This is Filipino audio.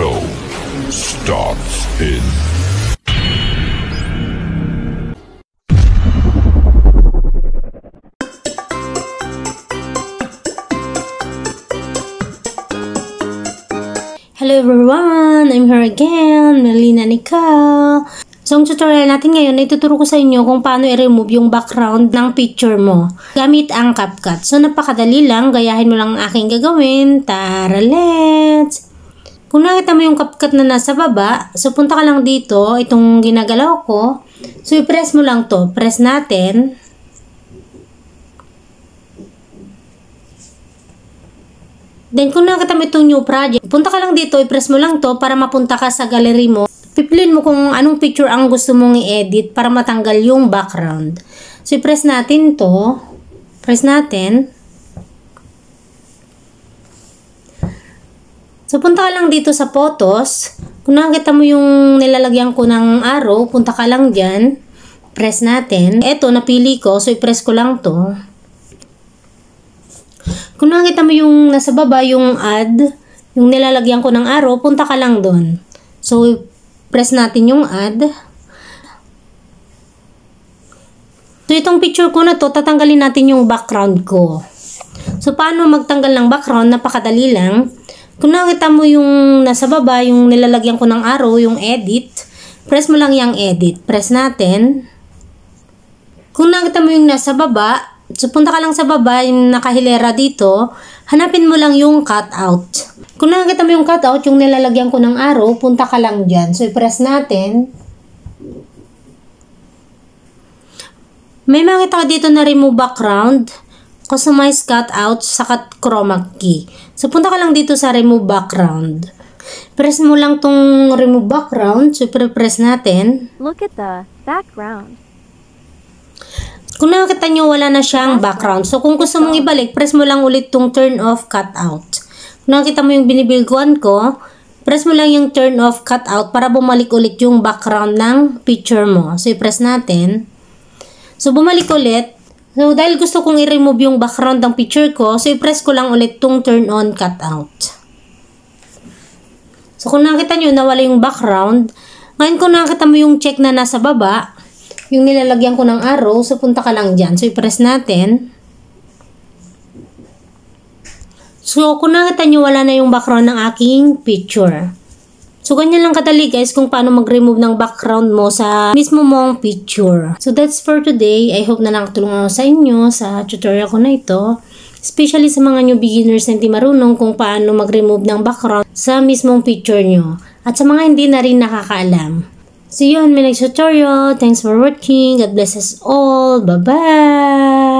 show starts in Hello everyone! I'm here again, Melina Nika. So, ang tutorial natin ngayon ay tuturo ko sa inyo kung paano i-remove yung background ng picture mo gamit ang CapCut. So, napakadali lang. Gayahin mo lang ang aking gagawin. Tara, let's! Kung nakita mo yung CapCut na nasa baba, so punta ka lang dito, itong ginagalaw ko. So, i-press mo lang to. Press natin. Then, kung nakita mo itong new project, punta ka lang dito, i-press mo lang to para mapunta ka sa gallery mo. Pipiliin mo kung anong picture ang gusto mong i-edit para matanggal yung background. So, i-press natin to. Press natin. So, punta ka lang dito sa photos. Kung nakita mo yung nilalagyan ko ng arrow, punta ka lang dyan. Press natin. Eto, napili ko. So, i-press ko lang to. Kung nakita mo yung nasa baba, yung add, yung nilalagyan ko ng arrow, punta ka lang doon. So, press natin yung add. So, itong picture ko na to, tatanggalin natin yung background ko. So, paano magtanggal ng background? Napakadali lang. Kung nakita mo yung nasa baba, yung nilalagyan ko ng arrow, yung edit, press mo lang yung edit. Press natin. Kung nakita mo yung nasa baba, so, punta ka lang sa baba, yung nakahilera dito, hanapin mo lang yung cutout. Kung nakikita mo yung cutout, yung nilalagyan ko ng arrow, punta ka lang dyan. So, i-press natin. May makita ka dito na remove background, customize cutout, saka chroma key. So, punta ka lang dito sa remove background. Press mo lang tong remove background. So, i-press natin. Look at the background. Kung nakita nyo, wala na siyang background. So, kung gusto mong ibalik, press mo lang ulit tong turn off cutout. Kung nakita mo yung binibilguan ko, press mo lang yung turn off cutout para bumalik ulit yung background ng picture mo. So, i-press natin. So, bumalik ulit. So, dahil gusto kong i-remove yung background ng picture ko, so, i-press ko lang ulit tong turn on cutout. So, kung nakita nyo, nawala yung background. Ngayon, kung nakita mo yung check na nasa baba, yung nilalagyan ko ng arrow, so punta ka lang dyan. So, i-press natin. So, kung nakita nyo, wala na yung background ng aking picture. So, ganyan lang kadali guys kung paano mag-remove ng background mo sa mismo mong picture. So, that's for today. I hope na nakatulong ako sa inyo sa tutorial ko na ito. Especially sa mga new beginners na hindi marunong kung paano mag-remove ng background sa mismong picture nyo. At sa mga hindi na rin nakakaalam. See you on my next tutorial. Thanks for watching. God bless us all. Bye-bye.